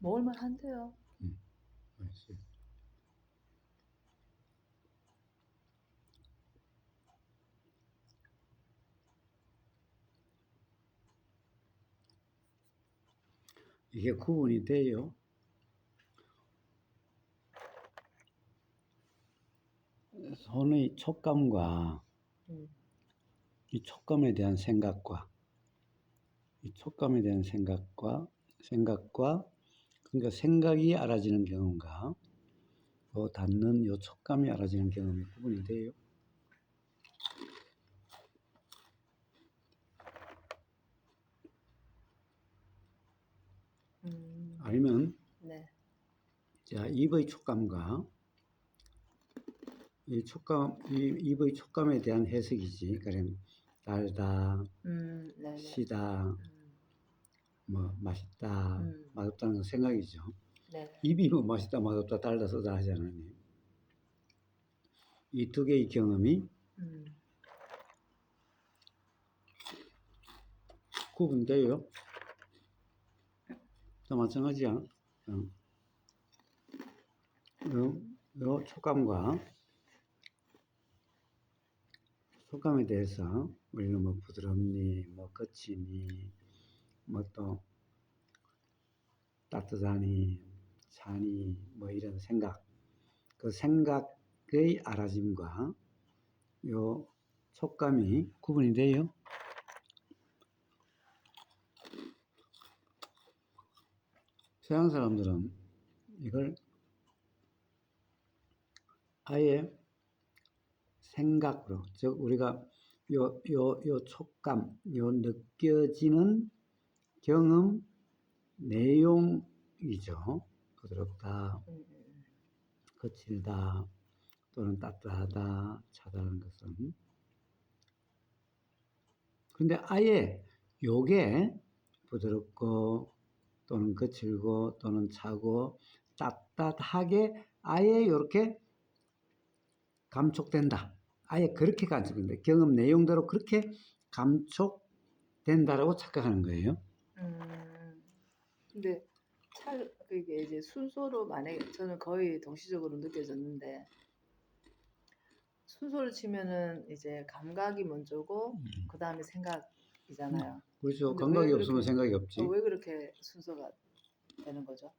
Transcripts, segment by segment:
먹을만 한데요. 맛있어요. 이게 구분이 돼요. 손의 촉감과 이 촉감에 대한 생각과 이 촉감에 대한 생각과 그러니까 생각이 알아지는 경험과 요 닿는 요 촉감이 알아지는 경험이 구분이 돼요. 아니면 네. 자, 입의 촉감과 이 입의 촉감에 대한 해석이지. 그럼 달다, 네네. 시다, 뭐 맛있다, 음. 맛없다는 건 생각이죠. 네. 입이 뭐 맛있다, 맛없다, 달다, 쓰다 하잖아요. 이 두 개의 경험이 구분돼요. 또 마찬가지야. 요 촉감에 대해서 우리는 뭐 부드럽니, 뭐 거치니, 뭐 또 따뜻하니, 차니, 뭐 이런 생각, 그 생각의 알아짐과 요 촉감이 구분이 돼요. 서양 사람들은 이걸 아예 생각으로, 즉 우리가 요 촉감, 요 느껴지는 경험 내용이죠. 부드럽다, 거칠다, 또는 따뜻하다, 차다는 것은. 근데 아예 요게 부드럽고 또는 거칠고 또는 차고 따뜻하게 아예 이렇게 감촉된다. 아예 그렇게 감촉된다. 경험 내용대로 그렇게 감촉된다라고 착각하는 거예요. 근데 그게 이제 순서로 만약에 저는 거의 동시적으로 느껴졌는데 순서를 치면은 이제 감각이 먼저고 그 다음에 생각이잖아요. 그렇죠. 근데 왜 감각이 없으면 그렇게 생각이 없지. 왜 그렇게 순서가 되는 거죠?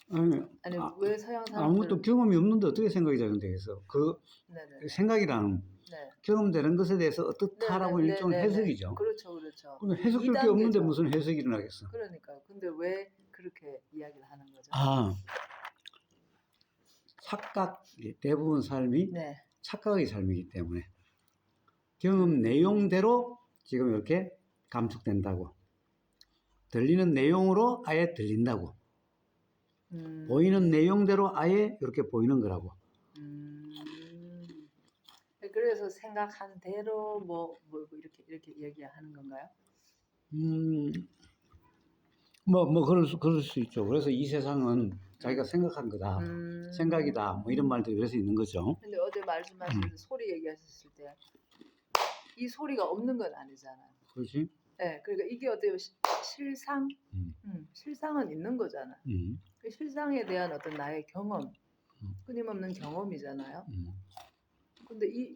아니 아니, 왜 서양 아무것도 사람들은 경험이 없는데 어떻게 생각이 되겠어? 그 네네네. 생각이라는 네. 경험되는 것에 대해서 어떻다라고 일종의 네네네네네. 해석이죠. 그렇죠, 그렇죠. 그럼 해석될 게 없는데 2단계죠. 무슨 해석이 일어나겠어? 그러니까 근데 왜 그렇게 이야기를 하는 거죠? 착각, 대부분 삶이 네. 착각의 삶이기 때문에 경험 내용대로 지금 이렇게 감축된다고, 들리는 내용으로 아예 들린다고, 보이는 내용대로 아예 이렇게 보이는 거라고. 그래서 생각한 대로 뭐 이렇게 얘기하는 건가요? 그럴 수 있죠. 그래서 이 세상은 자기가 생각한 거다, 생각이다, 뭐 이런 말들이 그래서 있는 거죠. 근데 어제 말씀하신 소리 얘기하셨을 때 이 소리가 없는 건 아니잖아요. 그렇지? 네, 그러니까 이게 어때요? 실상? 실상은 있는 거잖아. 그 실상에 대한 어떤 나의 경험, 끊임없는 경험이잖아요. 근데 이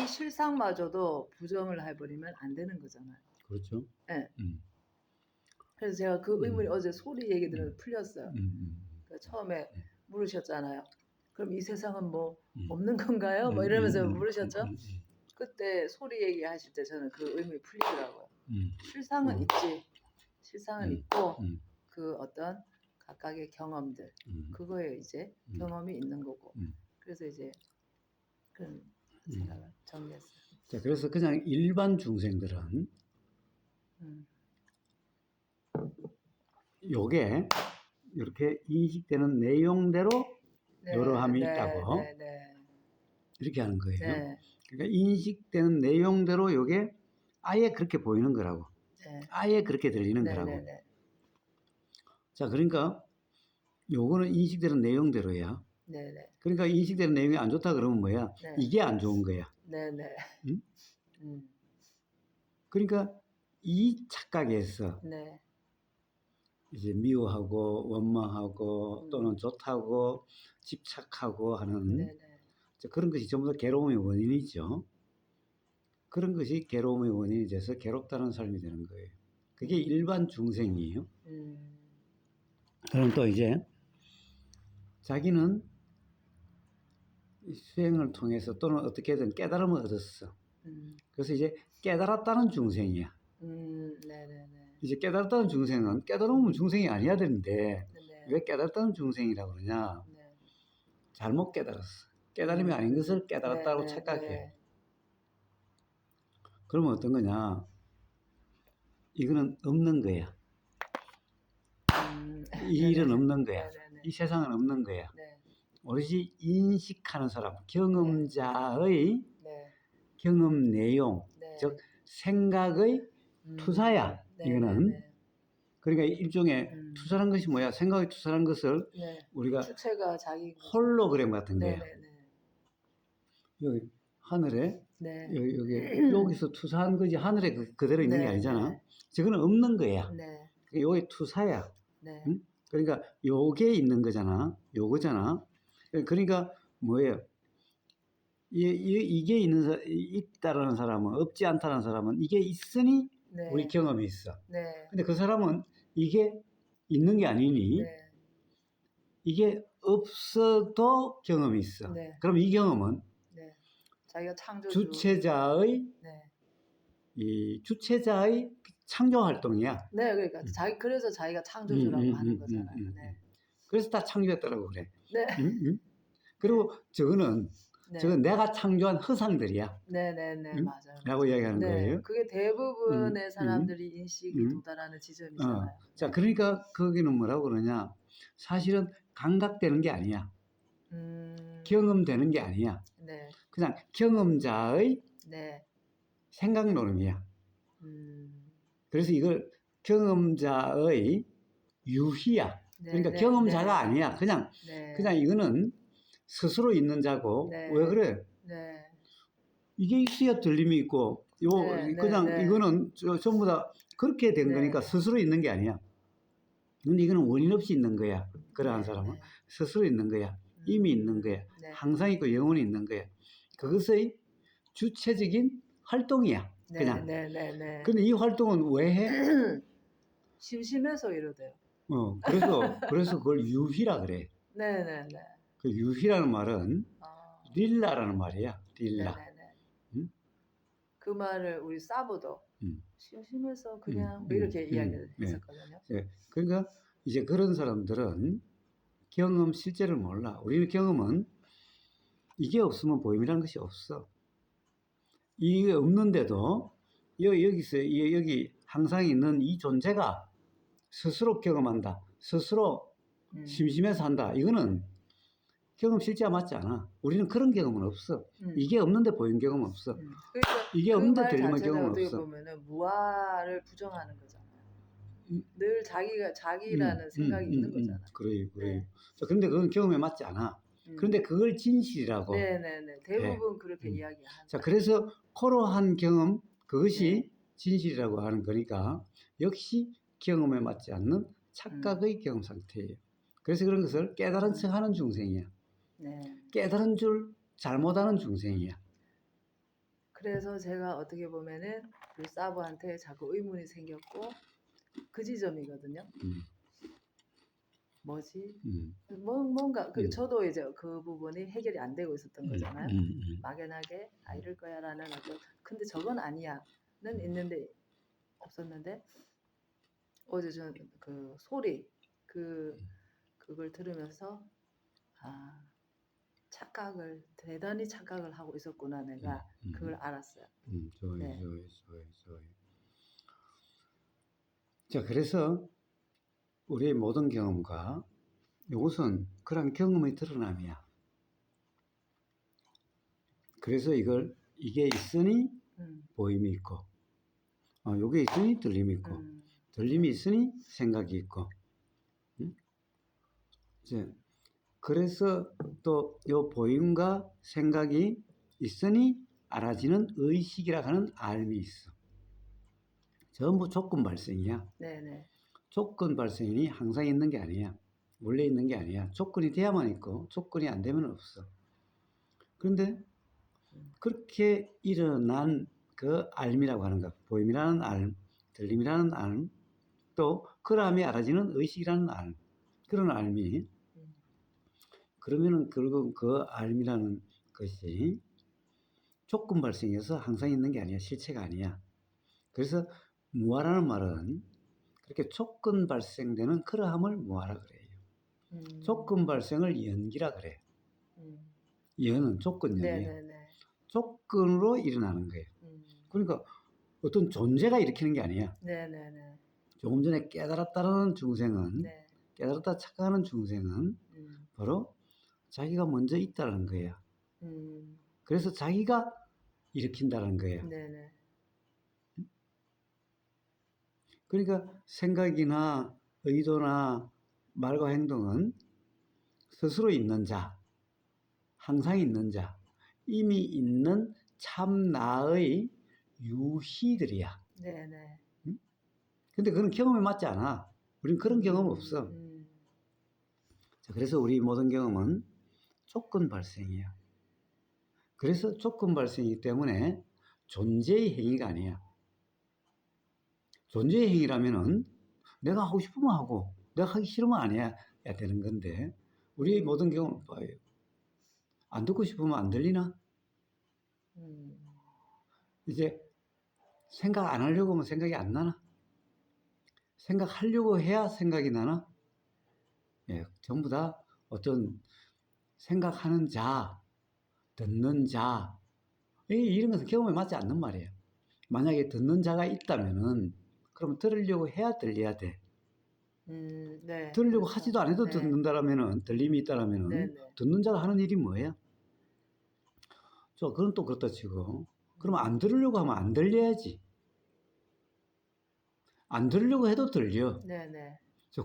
실상마저도 부정을 해버리면 안 되는 거잖아요. 그렇죠. 네. 그래서 제가 그 의문이 어제 소리 얘기 들으면서 풀렸어요. 그러니까 처음에 물으셨잖아요. 그럼 이 세상은 뭐 없는 건가요? 뭐 이러면서 물으셨죠? 그때 소리 얘기하실 때 저는 그 의문이 풀리더라고요. 실상은 있지. 실상은 있고 그 어떤 각각의 경험들 그거에 이제 경험이 있는 거고. 그래서 이제 그런 생각을 정리했어요. 자, 그래서 그냥 일반 중생들은 요게 이렇게 인식되는 내용대로 여러함이 있다고 이렇게 하는 거예요. 그러니까 인식되는 내용대로 요게 아예 그렇게 보이는 거라고. 아예 그렇게 들리는 거라고. 자, 그러니까 요거는 인식되는 내용대로야. 그러니까 인식되는 내용이 안 좋다 그러면 뭐야? 이게 안 좋은 거야. 응? 그러니까 이 착각에서 이제 미워하고 원망하고 또는 좋다고 집착하고 하는 네네. 그런 것이 전부 다 괴로움의 원인이죠. 그런 것이 괴로움의 원인이 돼서 괴롭다는 삶이 되는 거예요. 그게 일반 중생이에요. 그럼 또 이제 자기는 수행을 통해서 또는 어떻게든 깨달음을 얻었어. 그래서 이제 깨달았다는 중생이야. 네네네. 이제 깨달았다는 중생은 깨달으면 중생이 아니어야 되는데 네. 왜 깨달았다는 중생이라고 그러냐? 네. 잘못 깨달았어. 깨달음이 아닌 것을 깨달았다고 네, 착각해. 네. 그러면 어떤 거냐? 이거는 없는 거야. 이 일은 없는 거야. 네네네. 이 세상은 없는 거야. 네. 오로지 인식하는 사람, 경험자의 네. 경험 내용, 네. 즉 생각의 투사야. 이거는 네. 그러니까 일종의 투사란 것이 뭐야? 생각의 투사란 것을 네. 우리가 주체가 자기 홀로그램 같은 거야. 네네네. 여기 하늘에 네. 여기서 투사한 거지 하늘에 그대로 있는 게 아니잖아. 네. 저거는 없는 거야. 네. 요게 투사야. 네. 응? 그러니까 요게 있는 거잖아. 요거잖아. 그러니까 뭐예요? 이게 있다라는 사람은 없지 않다는 사람은 이게 있으니 네. 우리 경험이 있어. 네. 근데 그 사람은 이게 있는 게 아니니 네. 이게 없어도 경험이 있어. 네. 그럼 이 경험은 네. 자기가 창조주 주체자의 네. 이 주체자의 창조 활동이야. 네, 그러니까 그래서 자기가 창조주라고 하는 거잖아요. 네. 그래서 다 창조했다라고 그래. 네. 그리고 저거는 네. 저건 내가 창조한 허상들이야. 네네네. 맞아요. 라고 이야기하는 거예요. 그게 대부분의 사람들이 인식이 도달하는 지점이잖아요. 자, 그러니까 거기는 뭐라고 그러냐? 사실은 감각되는 게 아니야. 경험되는 게 아니야. 네. 그냥 경험자의 네. 생각 노름이야. 그래서 이걸 경험자의 유희야. 그러니까 경험자가 아니야. 그냥 이거는 스스로 있는 자고. 왜 그래? 네. 이게 있어야 들림이 있고 이거는 전부 다 그렇게 된 거니까 스스로 있는 게 아니야. 근데 이거는 원인 없이 있는 거야. 그러한 사람은 스스로 있는 거야. 이미 있는 거야. 항상 있고 영원히 있는 거야. 그것의 주체적인 활동이야. 그냥. 근데 이 활동은 왜 해? 심심해서 이러대요. 그래서 그걸 유희라 그래. 네네네. 그 유희라는 말은 릴라라는 말이야. 릴라. 응? 그 말을 우리 사부도 심심해서 그냥 뭐 이렇게 이야기를 했었거든요. 그러니까 이제 그런 사람들은 경험 실제를 몰라. 우리는 경험은 이게 없으면 보임이라는 것이 없어. 이게 없는데도 여기 항상 있는 이 존재가 스스로 경험한다. 스스로 심심해서 한다. 이거는 경험 실제와 맞지 않아. 우리는 그런 경험은 없어. 이게 없는데 보인 경험은 없어. 그러니까 이게 없는데 들리는 경험은 어떻게 없어. 보면은 무아를 부정하는 거잖아요. 늘 자기라는 생각이 있는 거잖아요. 그래요. 자, 그런데 그건 경험에 맞지 않아. 그런데 그걸 진실이라고. 네네네. 대부분 그렇게 이야기하는. 자, 그래서 코로한 경험 그것이 진실이라고 하는 거니까 역시 경험에 맞지 않는 착각의 경험 상태예요. 그래서 그런 것을 깨달은 척하는 중생이야. 깨달은 줄 잘못하는 중생이야. 그래서 제가 어떻게 보면은 그 사부한테 자꾸 의문이 생겼고 그 지점이거든요. 뭐지? 뭔가 저도 이제 그 부분이 해결이 안 되고 있었던 거잖아요. 막연하게 이럴 거야라는 어떤 근데 저건 아니야는 있는데 없었는데 어제 전 그 소리 그걸 들으면서 대단히 착각을 하고 있었구나 내가 그걸 알았어요. 좋아요. 자, 그래서 우리의 모든 경험과 이것은 그런 경험의 드러남이야. 그래서 이게 있으니 보임이 있고, 요게 있으니 들림이 있고, 들림이 있으니 생각이 있고, 이제 그래서 또 요 보임과 생각이 있으니 알아지는 의식이라 하는 알미 있어. 전부 조건 발생이야. 네네. 조건 발생이 항상 있는 게 아니야. 원래 있는 게 아니야. 조건이 돼야만 있고 조건이 안 되면 없어. 그런데 그렇게 일어난 그 알미라고 하는 것, 보임이라는 알, 들림이라는 알, 또 그러함이 알아지는 의식이라는 알, 그런 알미. 그러면은 결국 그 알미라는 것이 조건 발생해서 항상 있는 게 아니야. 실체가 아니야. 그래서 무아라는 말은 그렇게 조건 발생되는 그러함을 무아라 그래요. 조건 발생을 연기라 그래. 연은 조건연이에요. 조건으로 일어나는 거예요. 그러니까 어떤 존재가 일으키는 게 아니야. 조금 전에 깨달았다는 중생은, 깨달았다 착각하는 중생은 바로 자기가 먼저 있다는 거야. 그래서 자기가 일으킨다는 거야. 그러니까 생각이나 의도나 말과 행동은 스스로 있는 자, 항상 있는 자, 이미 있는 참나의 유희들이야. 근데 그건 경험에 맞지 않아. 우린 그런 경험 없어. 자, 그래서 우리 모든 경험은 조건 발생이야. 그래서 조건 발생이기 때문에 존재의 행위가 아니야. 존재의 행위라면은 내가 하고 싶으면 하고 내가 하기 싫으면 안 해야 되는 건데 우리의 모든 경험을 봐요. 안 듣고 싶으면 안 들리나? 이제 생각 안 하려고 하면 생각이 안 나나? 생각하려고 해야 생각이 나나? 예, 전부 다 어떤 생각하는 자, 듣는 자, 이런 것은 경험에 맞지 않는 말이에요. 만약에 듣는 자가 있다면은 그럼 들으려고 해야 들려야 돼. 들으려고 그렇죠. 하지도 안 해도 듣는다라면은, 들림이 있다라면은 듣는 자가 하는 일이 뭐예요? 그건 또 그렇다 치고 그러면 안 들으려고 하면 안 들려야지. 안 들으려고 해도 들려.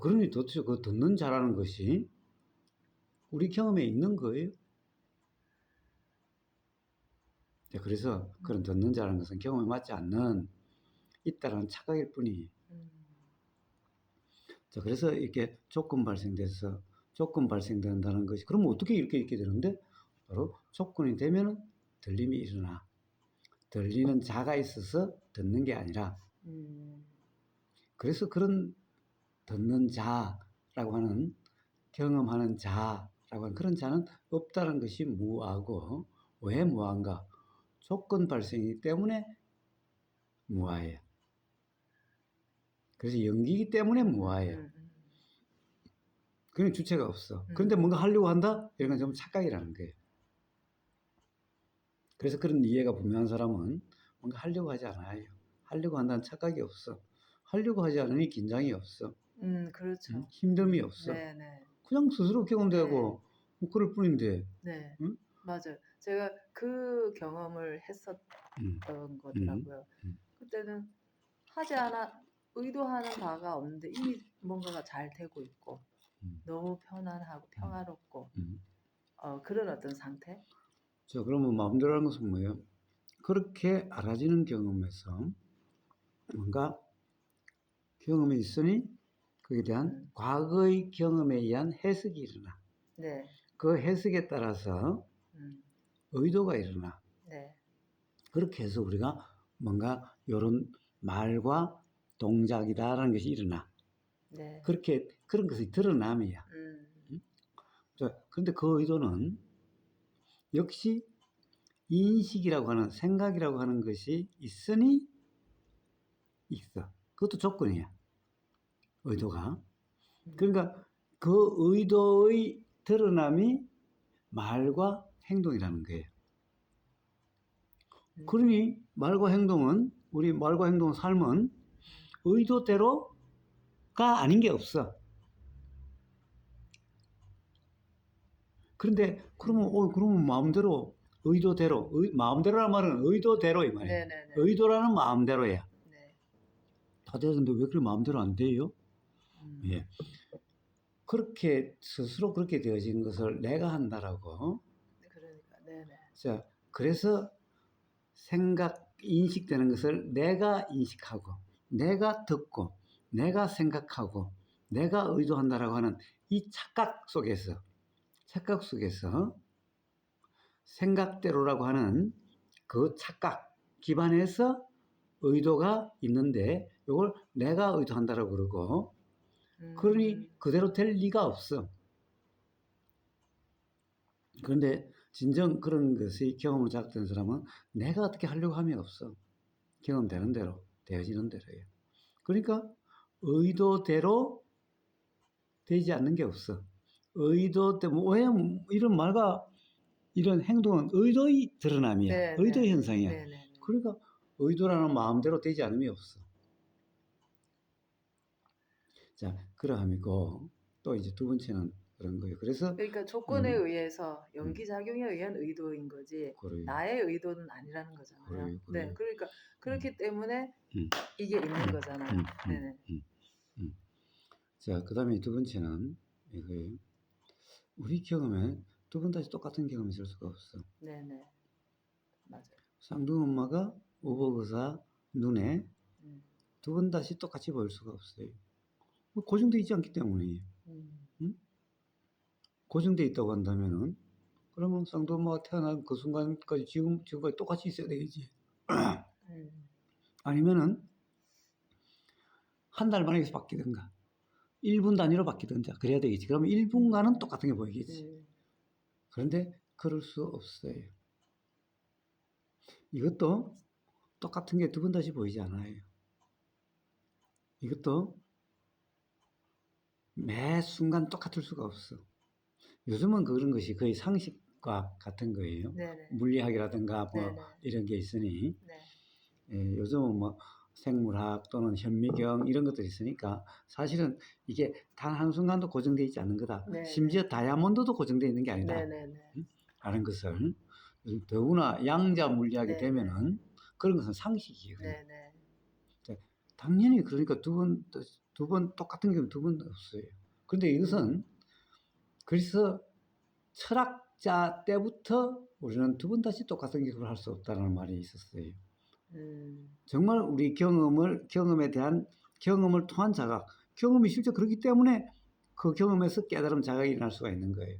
그러니 도대체 그 듣는 자라는 것이 우리 경험에 있는 거예요. 그래서 그런 듣는 자라는 것은 경험에 맞지 않는 있다라는 착각일 뿐이에요. 그래서 이렇게 조건 발생돼서 조건 발생된다는 것이 그러면 어떻게 이렇게 되는데 바로 조건이 되면 들림이 일어나. 들리는 자가 있어서 듣는 게 아니라 그래서 그런 듣는 자라고 하는 경험하는 자라고 하는 그런 자는 없다는 것이 무아고 왜 무아인가? 조건 발생이기 때문에 무아예요. 그래서 연기이기 때문에 무아예요. 그런 주체가 없어. 그런데 뭔가 하려고 한다? 이런 건 전부 착각이라는 거예요. 그래서 그런 이해가 분명한 사람은 뭔가 하려고 하지 않아요. 하려고 한다는 착각이 없어. 하려고 하지 않으니 긴장이 없어. 그렇죠. 힘듦이 없어. 그냥 스스로 경험되고 뭐 그럴 뿐인데. 응? 맞아요. 제가 그 경험을 했었던 거더라고요. 그때는 하지 않아 의도하는 바가 없는데 이미 뭔가가 잘 되고 있고 너무 편안하고 평화롭고 그런 어떤 상태? 그러면 마음대로 하는 것은 뭐예요? 그렇게 알아지는 경험에서 뭔가 경험이 있으니 거기에 대한 과거의 경험에 의한 해석이 일어나. 그 해석에 따라서 의도가 일어나. 그렇게 해서 우리가 뭔가 이런 말과 동작이다라는 것이 일어나. 그렇게 그런 것이 드러남이야. 그런데 그 의도는 역시 인식이라고 하는 생각이라고 하는 것이 있으니 있어. 그것도 조건이야. 의도가. 그러니까 그 의도의 드러남이 말과 행동이라는 거예요. 그러니 말과 행동은 우리 말과 행동 삶은 의도대로가 아닌 게 없어. 그런데 그러면 마음대로 의도대로 마음대로라는 말은 의도대로 이 말이에요. 의도라는 마음대로야. 다 되는데 왜 그렇게 마음대로 안 돼요? 예. 그렇게 스스로 그렇게 되어진 것을 내가 한다라고. 자, 그래서 생각 인식되는 것을 내가 인식하고 내가 듣고 내가 생각하고 내가 의도한다라고 하는 이 착각 속에서 생각대로라고 하는 그 착각 기반에서 의도가 있는데 이걸 내가 의도한다라고 그러고 그러니 그대로 될 리가 없어. 그런데 진정 그런 것의 경험을 자극된 사람은 내가 어떻게 하려고 함이 없어. 경험되는 대로 되어지는 대로예요. 그러니까 의도대로 되지 않는 게 없어. 의도 때문에 왜 이런 말과 이런 행동은 의도의 드러남이야. 네, 의도의 네. 현상이야. 네, 네. 그러니까 의도라는 마음대로 되지 않음이 없어. 자, 그러함이고 또 이제 두 번째는 그런 거예요. 그래서 그러니까 조건에 의해서 연기작용에 의한 의도인 거지 그래요. 나의 의도는 아니라는 거잖아요. 그래요, 네, 그래요. 그러니까 그렇기 때문에 음. 이게 있는 거잖아요. 네네. 자, 그 다음에 두 번째는 이거예요. 우리 경험에 두 번 다시 똑같은 경험이 있을 수가 없어. 네네. 맞아요. 쌍둥이 엄마가 오버그사 눈에 두 번 다시 똑같이 보일 수가 없어요. 고정되어 있지 않기 때문에. 응? 고정되어 있다고 한다면은 그러면 쌍둥이 엄마가 태어난 그 순간까지 지금까지 똑같이 있어야 되겠지. 아니면은 한 달 만에 바뀌든가 1분 단위로 바뀌든가 그래야 되겠지. 그러면 1분간은 똑같은 게 보이겠지. 그런데 그럴 수 없어요. 이것도 똑같은 게 두 번 다시 보이지 않아요. 이것도 매 순간 똑같을 수가 없어. 요즘은 그런 것이 거의 상식과 같은 거예요. 네네. 물리학이라든가 뭐 네네. 이런 게 있으니 네. 예, 요즘은 뭐 생물학 또는 현미경 이런 것들이 있으니까 사실은 이게 단 한순간도 고정되어 있지 않는 거다. 네네. 심지어 다이아몬드도 고정되어 있는 게 아니다. 네네네. 라는 것을 더구나 양자 물리학이 네네. 되면은 그런 것은 상식이에요. 네네. 당연히 그러니까 두 번 똑같은 경우 두 번 없어요. 그런데 이것은 그래서 철학자 때부터 우리는 두 번 다시 똑같은 경험을 할 수 없다는 말이 있었어요. 정말 우리 경험에 대한 경험을 통한 자각, 경험이 실제 그렇기 때문에 그 경험에서 깨달음 자각이 일어날 수가 있는 거예요.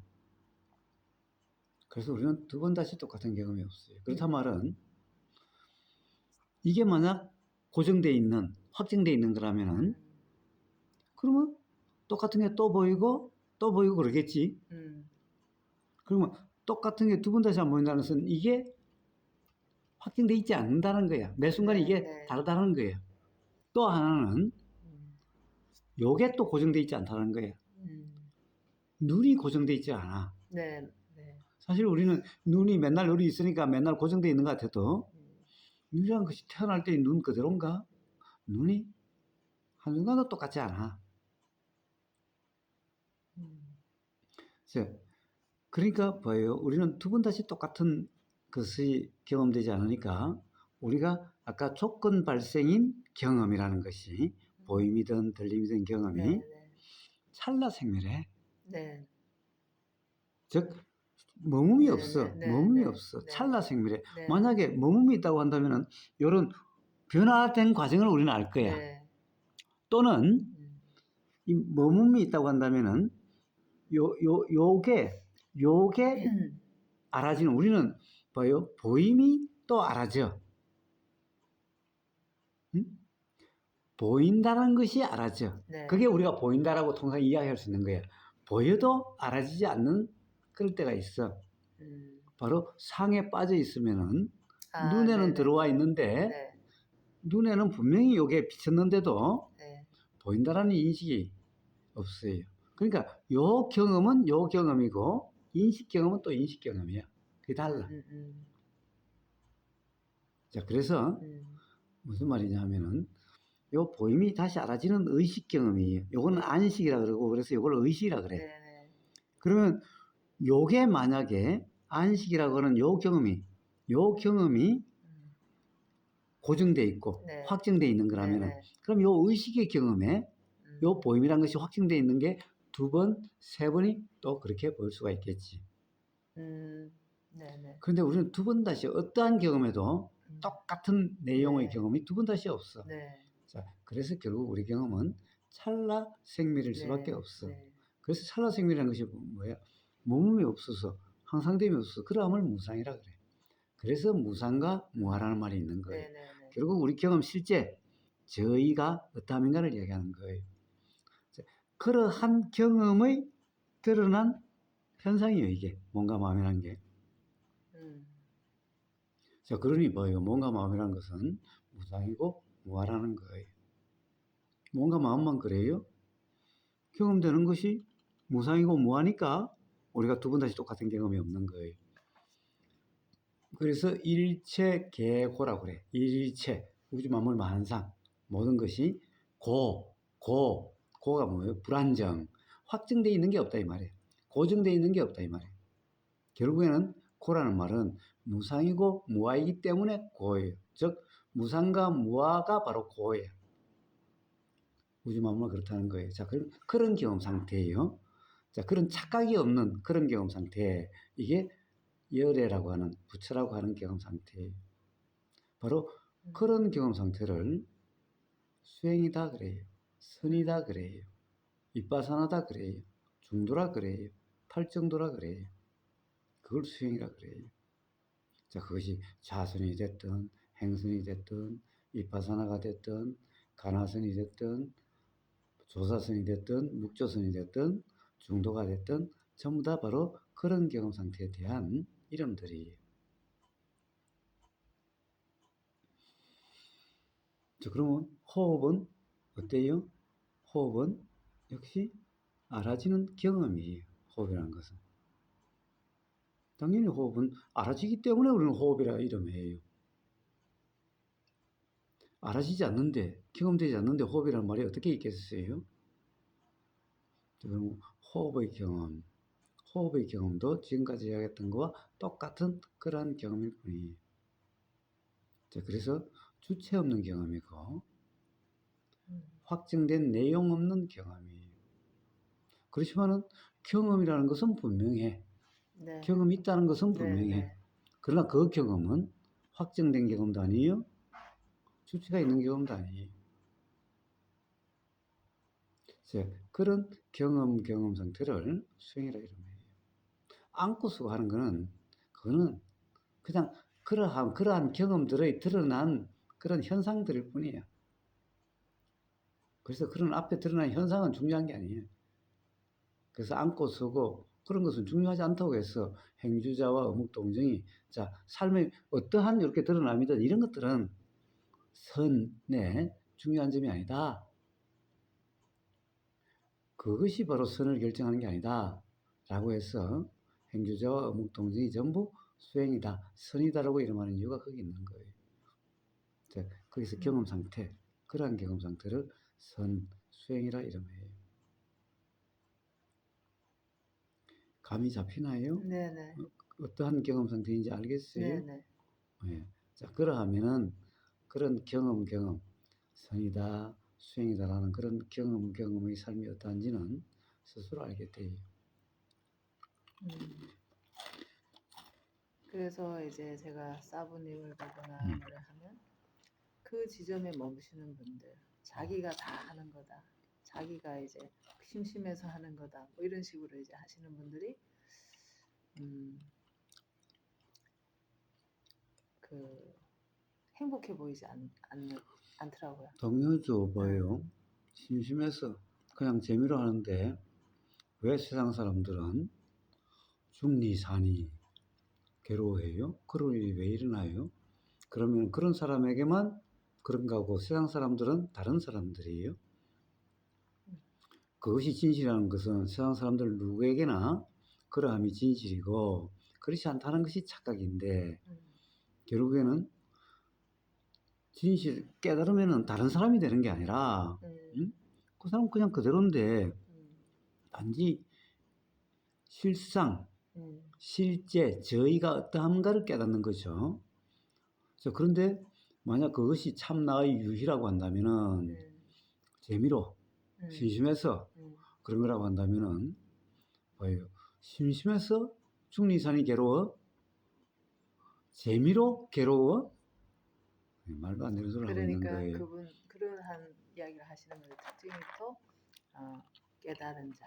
그래서 우리는 두 번 다시 똑같은 경험이 없어요. 그렇단 말은 이게 만약 고정되어 있는, 확정되어 있는 거라면은 그러면 똑같은 게 또 보이고 그러겠지. 그러면 똑같은 게 두 번 다시 안 보인다는 것은 이게 확정되어 있지 않는다는 거야. 매 순간 이게 다르다는 거야. 또 하나는 요게 또 고정되어 있지 않다는 거야. 눈이 고정되어 있지 않아. 네. 사실 우리는 눈이 맨날 눈이 있으니까 맨날 고정되어 있는 것 같아도 눈이라는 것이 태어날 때의 눈 그대로인가? 눈이 한순간도 똑같지 않아. 그러니까 뭐예요? 우리는 두 번 다시 똑같은 것이 경험되지 않으니까 우리가 아까 조건 발생인 경험이라는 것이 보임이든 들림이든 경험이 찰나생멸해. 네. 즉 머뭅이 없어. 머뭅이 없어. 찰나생멸해. 만약에 머뭅이 있다고 한다면은 이런 변화된 과정을 우리는 알 거야. 또는 이 머뭅이 있다고 한다면은 요게 알아지는 우리는 뭐요? 보임이 또 알아져. 응? 보인다는 것이 알아져. 그게 우리가 보인다라고 통상 이야기할 수 있는 거야. 보여도 알아지지 않는 그럴 때가 있어. 바로 상에 빠져 있으면은 눈에는 들어와 있는데 눈에는 분명히 요게 비쳤는데도 보인다라는 인식이 없어요. 그러니까 요 경험은 요 경험이고 인식 경험은 또 인식 경험이야. 그게 달라. 자, 그래서 무슨 말이냐 하면은 요 보임이 다시 알아지는 의식 경험이에요. 요거는 안식이라 그러고 그래서 요걸 의식이라 그래. 그러면 요게 만약에 안식이라고 하는 요 경험이 고정돼 있고 확정돼 있는 거라면은 그럼 요 의식의 경험에 요 보임이라는 것이 확정돼 있는 게 두 번, 세 번이 또 그렇게 보일 수가 있겠지. 그런데 우리는 두 번 다시 어떠한 경험에도 똑같은 내용의 경험이 두 번 다시 없어. 자, 그래서 결국 우리 경험은 찰나 생멸일 네. 수밖에 없어. 네. 그래서 찰나 생멸이라는 것이 뭐야? 몸이 없어서 항상됨이 없어서 그러함을 무상이라 그래. 그래서 무상과 무아라는 말이 있는 거예요. 네, 네, 네. 결국 우리 경험 실제 저희가 어떠함인가를 이야기하는 거예요. 그러한 경험의 드러난 현상이에요. 이게 몸과 마음이라는 게. 자, 그러니 뭐예요? 몸과 마음이라는 것은 무상이고 무아라는 거예요. 몸과 마음만 그래요? 경험되는 것이 무상이고 무아니까 우리가 두 번 다시 똑같은 경험이 없는 거예요. 그래서 일체계고라고 그래. 일체, 우주 만물 만상, 모든 것이 고가 뭐예요? 불안정, 확정되어 있는 게 없다 이 말이에요. 고정되어 있는 게 없다 이 말이에요. 결국에는 고라는 말은 무상이고 무아이기 때문에 고예요. 즉 무상과 무아가 바로 고예요. 우주 만물 그렇다는 거예요. 자, 그런 경험 상태예요. 자, 그런 착각이 없는 그런 경험 상태. 이게 열애라고 하는, 부처라고 하는 경험 상태예요. 바로 그런 경험 상태를 수행이다 그래요. 선이다 그래요. 윗바사나다 그래요. 중도라 그래요. 탈정도라 그래요. 그걸 수행이라 그래요. 자, 그것이 자선이 됐든 행선이 됐든 윗바사나가 됐든 가나선이 됐든 조사선이 됐든 묵조선이 됐든 중도가 됐든 전부 다 바로 그런 경험 상태에 대한 이름들이에요. 자, 그러면 호흡은 어때요? 호흡은 역시 알아지는 경험이에요. 호흡이라는 것은. 당연히 호흡은 알아지기 때문에 우리는 호흡이라 이름해요. 알아지지 않는데, 경험되지 않는데 호흡이라는 말이 어떻게 있겠어요? 그럼 호흡의 경험도 지금까지 이야기했던 것과 똑같은 그러한 경험일 뿐이에요. 자, 그래서 주체 없는 경험이고 확정된 내용 없는 경험이에요. 그렇지만은 경험이라는 것은 분명해. 네. 경험이 있다는 것은 네, 분명해. 네. 그러나 그 경험은 확정된 경험도 아니에요. 주체가 있는 경험도 아니에요. 그런 경험 상태를 수행이라 이름해요. 안고 쓰고 하는 거는, 그거는 그냥 그러한 경험들의 드러난 그런 현상들일 뿐이에요. 그래서 그런 앞에 드러난 현상은 중요한 게 아니에요. 그래서 안고 쓰고 그런 것은 중요하지 않다고 해서 행주자와 어묵동정이 자, 삶의 어떠한 이렇게 드러남이든 이런 것들은 선의 중요한 점이 아니다. 그것이 바로 선을 결정하는 게 아니다. 라고 해서 행주자와 어묵동정이 전부 수행이다, 선이다라고 이름하는 이유가 거기 있는 거예요. 자, 거기서 경험 상태, 그러한 경험 상태를 선, 수행이라 이름해요. 감이 잡히나요? 네네. 어떠한 경험 상태인지 알겠어요? 네네. 네. 자, 그러하면은 그런 경험, 선이다, 수행이다라는 그런 경험의 삶이 어떠한지는 스스로 알게 돼요. 그래서 이제 제가 사부님을 보거나 뭐를 하면 그 지점에 멈추는 분들, 자기가 다 하는 거다, 자기가 이제 심심해서 하는 거다, 뭐 이런 식으로 이제 하시는 분들이 그 행복해 보이지 않더라고요. 당연하죠. 뭐예요? 심심해서 그냥 재미로 하는데 왜 세상 사람들은 중리, 산이 괴로워해요? 그런 일이 왜 일어나요? 그러면 그런 사람에게만 그런가 하고 세상 사람들은 다른 사람들이에요? 그것이 진실이라는 것은 세상 사람들 누구에게나 그러함이 진실이고 그렇지 않다는 것이 착각인데 결국에는 진실 깨달으면 다른 사람이 되는 게 아니라 그 사람은 그냥 그대로인데 단지 실상, 실제, 저희가 어떠한가를 깨닫는 거죠. 그런데 만약 그것이 참나의 유희라고 한다면은 재미로 심심해서 그런 거라고 한다면은 뭐예요? 심심해서 중리산이 괴로워? 재미로 괴로워? 말도 안 되는 소리를 하고 있는 그러니까 거예요. 그러한 이야기를 하시는 것의 특징이 또 깨달은 자,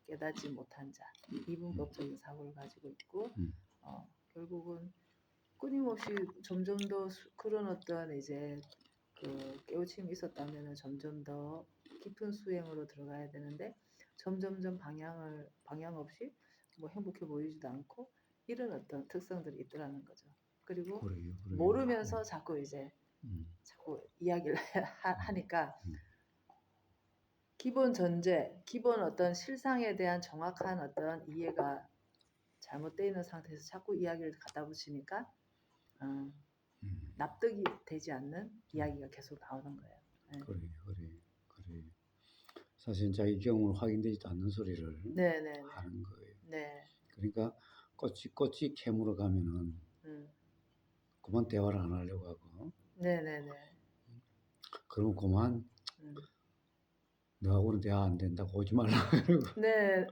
깨닫지 못한 자, 이분법적인 사고를 가지고 있고 결국은 끊임없이 점점 더 그런 어떤 이제 그 깨우침이 있었다면은 점점 더 깊은 수행으로 들어가야 되는데 점점점 방향 없이 뭐 행복해 보이지도 않고 이런 어떤 특성들이 있더라는 거죠. 그리고 그래요. 모르면서 자꾸 이제 자꾸 이야기를 하니까 기본 전제, 기본 어떤 실상에 대한 정확한 어떤 이해가 잘못되어 있는 상태에서 자꾸 이야기를 갖다 붙이니까 납득이 되지 않는 이야기가 계속 나오는 거예요. 네. 그래. 사실 자기 경험으로 확인되지도 않는 소리를 네네네. 하는 거예요. 네. 그러니까 꼬치 캐물어 가면은 그만 대화를 안 하려고 하고. 네네네. 그러면 그만 너하고는 대화 안 된다고 오지 말라 그러고. 네.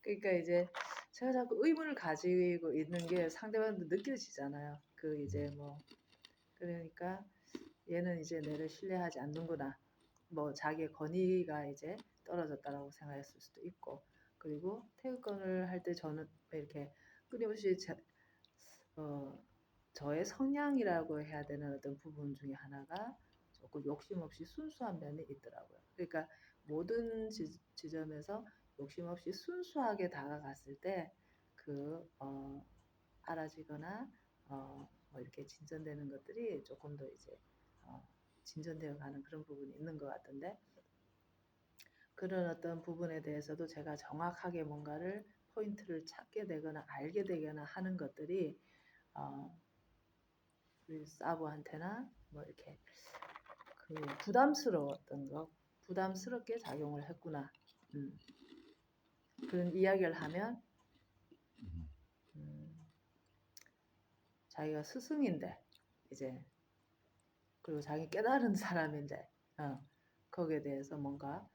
그러니까 이제 제가 자꾸 의문을 가지고 있는 게 상대방도 느껴지잖아요. 그 이제 뭐 그러니까 얘는 이제 내를 신뢰하지 않는구나. 뭐 자기의 권위가 이제 떨어졌다라고 생각했을 수도 있고 그리고 태극권을 할 때 저는 이렇게 끊임없이 저의 성향이라고 해야 되는 어떤 부분 중에 하나가 조금 욕심 없이 순수한 면이 있더라고요. 그러니까 모든 지점에서 욕심 없이 순수하게 다가갔을 때 알아지거나 뭐 이렇게 진전되는 것들이 조금 더 이제 진전되어 가는 그런 부분이 있는 것 같은데 그런 어떤 부분에 대해서도 제가 정확하게 뭔가를 포인트를 찾게 되거나 알게 되거나 하는 것들이 우리 사부한테나 뭐 이렇게 그 부담스럽게 작용을 했구나. 그런 이야기를 하면 자기가 스승인데 이제 그리고 자기 깨달은 사람인데 거기에 대해서 뭔가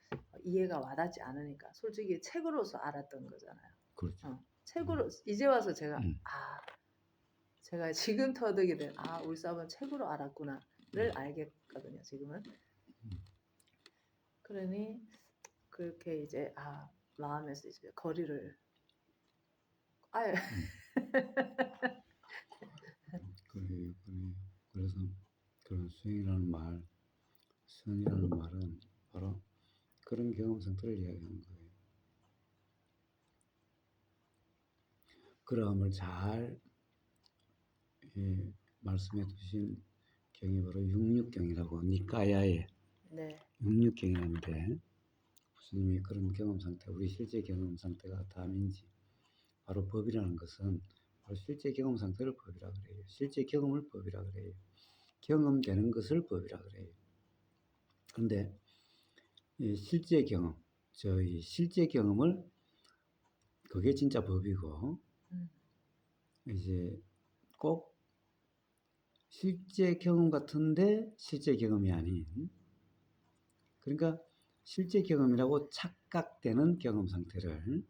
이해가 와닿지 않으니까 솔직히 책으로서 알았던 거잖아요. 그렇죠. 책으로 이제 와서 제가 제가 지금 터득이 된 우리 사부는 책으로 알았구나를 알겠거든요. 지금은. 그러니 그렇게 이제 마음에서 이제 거리를 아예 그래요. 그래서 그런 수행이라는 말, 선이라는 말은 바로 그런 경험 상태를 이야기하는 거예요. 그러함을 잘 말씀해 주신 경이 바로 육육경이라고 니까야의 육육경이라는데 부처님이 그런 경험 상태, 우리 실제 경험 상태가 담인지 바로 법이라는 것은 바로 실제 경험 상태를 법이라 그래요. 실제 경험을 법이라 그래요. 경험되는 것을 법이라 그래요. 그런데 이 실제 경험, 저희 실제 경험을 그게 진짜 법이고 이제 꼭 실제 경험 같은데 실제 경험이 아닌 그러니까 실제 경험이라고 착각되는 경험 상태를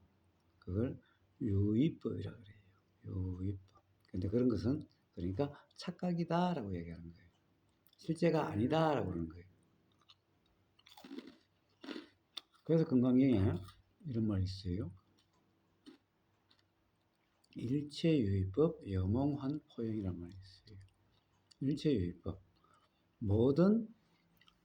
그걸 유의법이라 그래요. 유의법. 근데 그런 것은 그러니까 착각이다라고 얘기하는 거예요. 실제가 아니다라고 그러는 거예요. 그래서 건강경에 이런 말이 있어요. 일체유의법 여몽환포용이라는 말이 있어요. 일체유의법. 모든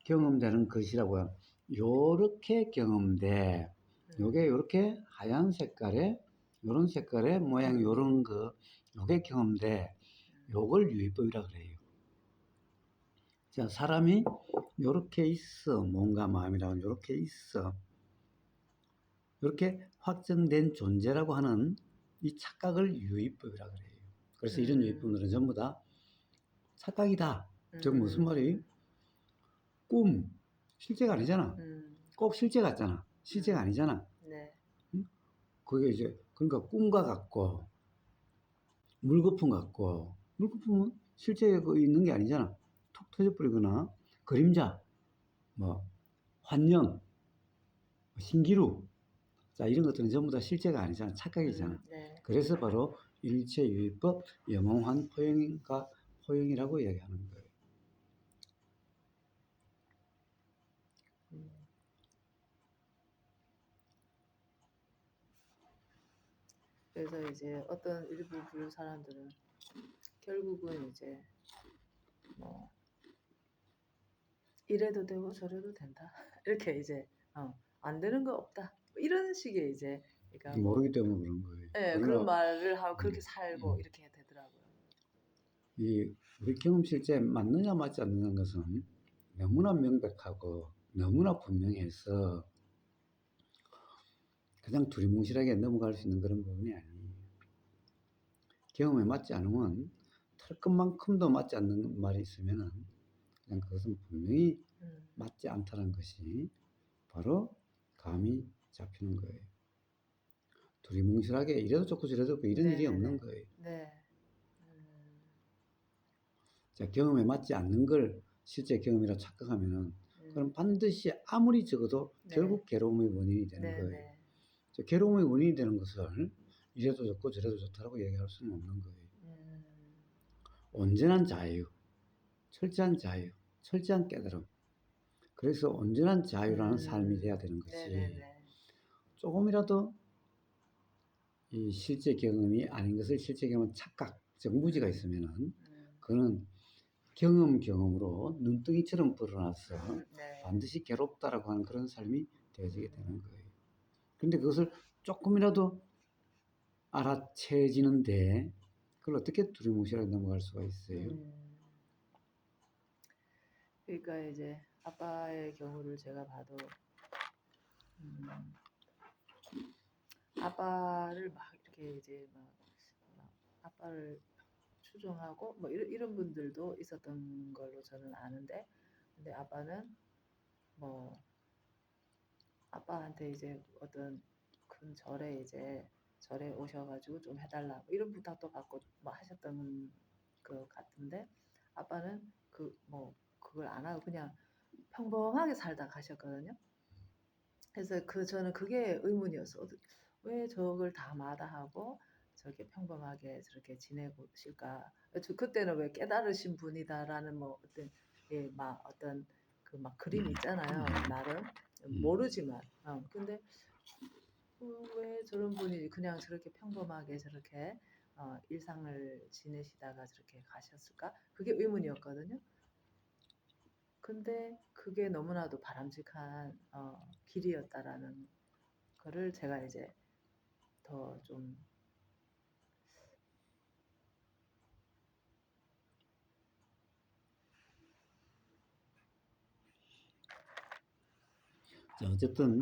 경험되는 것이라고요. 요렇게 경험돼. 요게 요렇게 하얀 색깔에 요런 색깔의 모양 요런 거 요게 경험돼. 요걸 유의법이라 그래요. 자, 사람이 요렇게 있어. 몸과 마음이라고 요렇게 있어. 요렇게 확정된 존재라고 하는 이 착각을 유의법이라 그래요. 그래서 이런 유의법들은 전부 다 착각이다. 즉 무슨 말이? 꿈, 실제가 아니잖아. 꼭 실제 같잖아. 실제가 아니잖아. 네. 그게 이제 그러니까 꿈과 같고 물거품 같고 물거품은 실제에 있는 게 아니잖아. 툭 터져버리거나 그림자, 뭐 환영, 신기루, 자 이런 것들은 전부 다 실제가 아니잖아. 착각이잖아. 네. 그래서 바로 일체유의법 영홍환 포용이라고 이야기하는 거예요. 그래서 이제 어떤 일부 불교 사람들은 결국은 이제 뭐 이래도 되고 저래도 된다 이렇게 이제 안 되는 거 없다 뭐 이런 식의 이제 그러니까 뭐 모르기 때문에 그런 거예요. 예, 그런 말을 하고 그렇게 살고 이렇게 되더라고요. 이 우리 경험 실제 맞느냐 맞지 않느냐는 것은 너무나 명백하고 너무나 분명해서 그냥 두리뭉실하게 넘어갈 수 있는 그런 부분이 아니에요. 경험에 맞지 않으면 털끝만큼도 맞지 않는 말이 있으면은 그냥 그것은 분명히 맞지 않다는 것이 바로 감이 잡히는 거예요. 두리뭉실하게 이래도 좋고 저래도 좋고 이런 일이 없는 거예요. 네. 자, 경험에 맞지 않는 걸 실제 경험이라 착각하면은 그럼 반드시 아무리 적어도 결국 괴로움의 원인이 되는 거예요. 괴로움의 원인이 되는 것을 이래도 좋고 저래도 좋다라고 얘기할 수는 없는 거예요. 온전한 자유, 철저한 자유, 철저한 깨달음. 그래서 온전한 자유라는 삶이 돼야 되는 것이 조금이라도 이 실제 경험이 아닌 것을 실제 경험은 착각, 정부지가 있으면은 그거는 경험으로 눈덩이처럼 불어나서 반드시 괴롭다라고 하는 그런 삶이 되어지게 되는 거예요. 그런데 그것을 조금이라도 알아채지는데 그걸 어떻게 두리뭉실하게 넘어갈 수가 있어요? 그러니까 이제 아빠의 경우를 제가 봐도 아빠를 막 이렇게 이제 막 아빠를 추종하고 뭐 이런 분들도 있었던 걸로 저는 아는데, 근데 아빠는 뭐 아빠한테 이제 어떤 큰 절에 오셔가지고 좀 해달라 뭐 이런 부탁도 받고 뭐 하셨던 것 같은데, 아빠는 그걸 안 하고 그냥 평범하게 살다 가셨거든요. 그래서 저는 그게 의문이었어. 왜 저걸 다 마다하고 저렇게 평범하게 저렇게 지내고 실까? 그때는 왜 깨달으신 분이다라는 뭐 어떤 막 어떤 그 막 그림이 있잖아요. 나름 모르지만 근데 왜 저런 분이 그냥 저렇게 평범하게 저렇게 일상을 지내시다가 저렇게 가셨을까? 그게 의문이었거든요. 근데 그게 너무나도 바람직한 길이었다라는 거를 제가 이제 더 좀 자, 어쨌든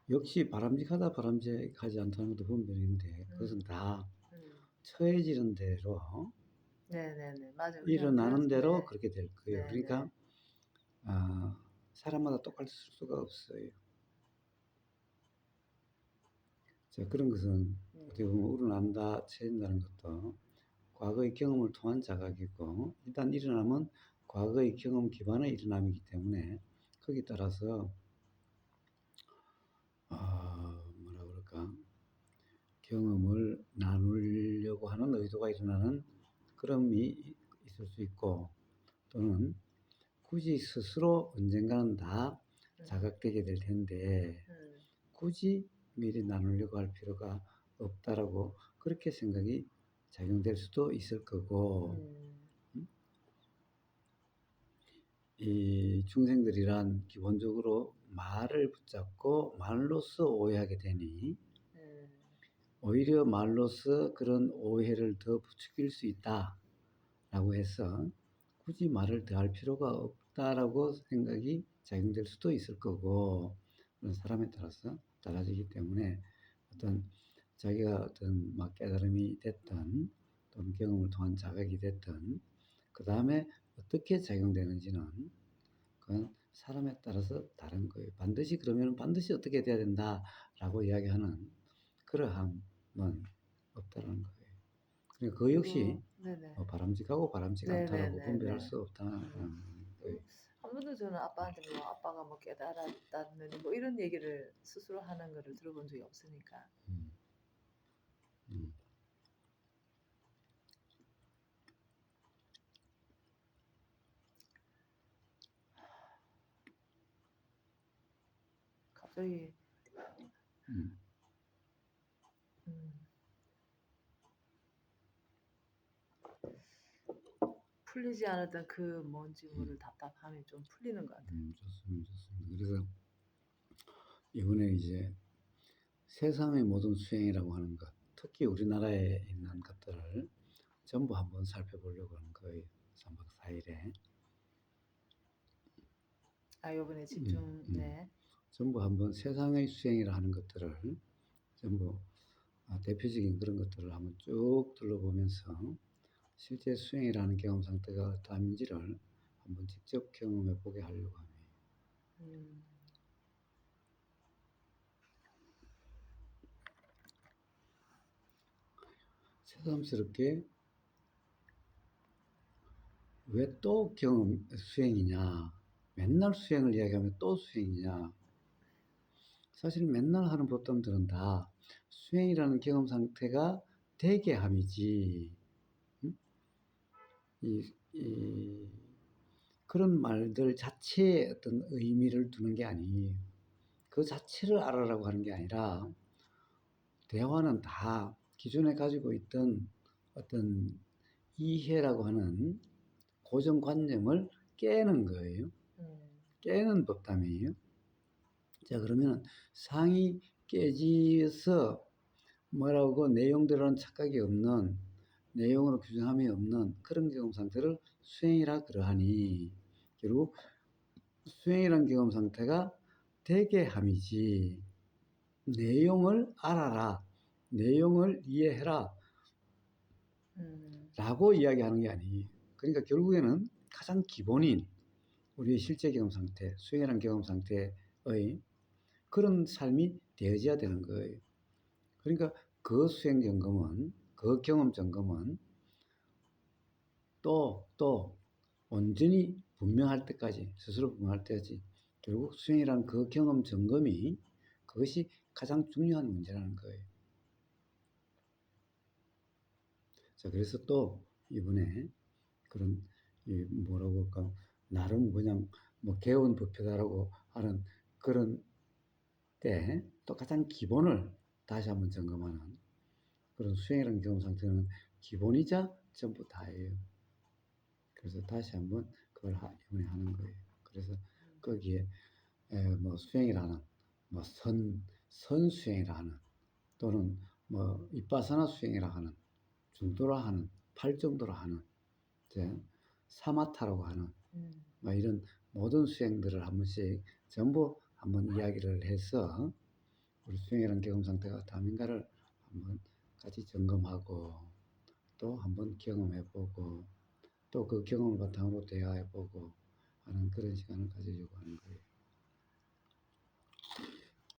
역시 바람직하다 바람직하지 않다는 것도 분별인데 그것은 다 처해지는 대로 네네네 맞아요. 일어나는 대로 네. 그렇게 될 거예요. 그러니까 사람마다 똑같을 수가 없어요. 자, 그런 것은 어떻게 보면 우러난다, 처해진다는 것도 과거의 경험을 통한 자각이고, 일단 일어나면 과거의 경험 기반의 일어남이기 때문에 거기에 따라서 뭐라 그럴까, 경험을 나누려고 하는 의도가 일어나는 그럼이 있을 수 있고, 또는 굳이 스스로 언젠가는 다 자각되게 될 텐데 굳이 미리 나누려고 할 필요가 없다라고 그렇게 생각이 작용될 수도 있을 거고, 이 중생들이란 기본적으로 말을 붙잡고 말로써 오해하게 되니 오히려 말로써 그런 오해를 더 부추길 수 있다라고 해서 굳이 말을 더 할 필요가 없다라고 생각이 작용될 수도 있을 거고, 그런 사람에 따라서 달라지기 때문에 어떤 자기가 어떤 막 깨달음이 됐든 또는 경험을 통한 자각이 됐든 그 다음에 어떻게 작용되는지는 그건 사람에 따라서 다른 거예요. 반드시 그러면 반드시 어떻게 돼야 된다라고 이야기하는 그러함은 없다는 거예요. 그러니까 그 역시 바람직하고 바람직 않다라고 분별할 수 없다는 거예요. 한 번도 저는 아빠한테 뭐 아빠가 뭐 깨달았다느니 뭐 이런 얘기를 스스로 하는 거를 들어본 적이 없으니까. 갑자기 풀리지 않았던 그 먼지물을 답답함이 좀 풀리는 것 같아요. 좋습니다. 그래서 이번에 이제 세상의 모든 수행이라고 하는 것, 특히 우리나라에 있는 것들을 전부 한번 살펴보려고 하는 거예요. 3박 4일에. 아, 요번에 집중, 네. 전부 한번 세상의 수행이라 하는 것들을 전부 대표적인 그런 것들을 한번 쭉 둘러보면서 실제 수행이라는 경험 상태가 어떠한지를 한번 직접 경험해 보게 하려고 합니다. 새삼스럽게 왜 또 경험 수행이냐, 맨날 수행을 이야기하면 또 수행이냐. 사실 맨날 하는 보통들은 다 수행이라는 경험 상태가 되게 함이지, 그런 말들 자체에 어떤 의미를 두는 게 아니, 그 자체를 알아라고 하는 게 아니라, 대화는 다 기존에 가지고 있던 어떤 이해라고 하는 고정관념을 깨는 거예요. 깨는 법담이에요. 자, 그러면 상이 깨지어서 뭐라고 내용대로는 착각이 없는, 내용으로 규정함이 없는 그런 경험 상태를 수행이라 그러하니, 결국 수행이라는 경험 상태가 되게 함이지, 내용을 알아라, 내용을 이해해라 라고 이야기하는 게 아니에요. 그러니까 결국에는 가장 기본인 우리의 실제 경험 상태, 수행이라는 경험 상태의 그런 삶이 되어져야 되는 거예요. 그러니까 그 수행 점검은, 그 경험 점검은 또 온전히 분명할 때까지, 스스로 분명할 때까지 결국 수행이라는 그 경험 점검이 그것이 가장 중요한 문제라는 거예요. 자, 그래서 또 이번에 그런 뭐라고 할까, 나름 그냥 뭐 개운 법표다라고 하는 그런 때 또 가장 기본을 다시 한번 점검하는 그런 수행이라는 경험 상태는 기본이자 전부 다예요. 그래서 다시 한번 그걸 이번에 하는 거예요. 그래서 거기에 뭐 수행이라는 뭐 선수행이라 하는, 또는 뭐 이빠사나 수행이라 하는, 중도라 하는, 팔정도라 하는, 이제 사마타라고 하는 뭐 이런 모든 수행들을 한 번씩 전부 한번 이야기를 해서 우리 수행이라는 경험 상태가 어떠한가를 한번 같이 점검하고, 또 한번 경험해보고, 또 그 경험을 바탕으로 대화해보고 하는 그런 시간을 가지려고 하는 거예요.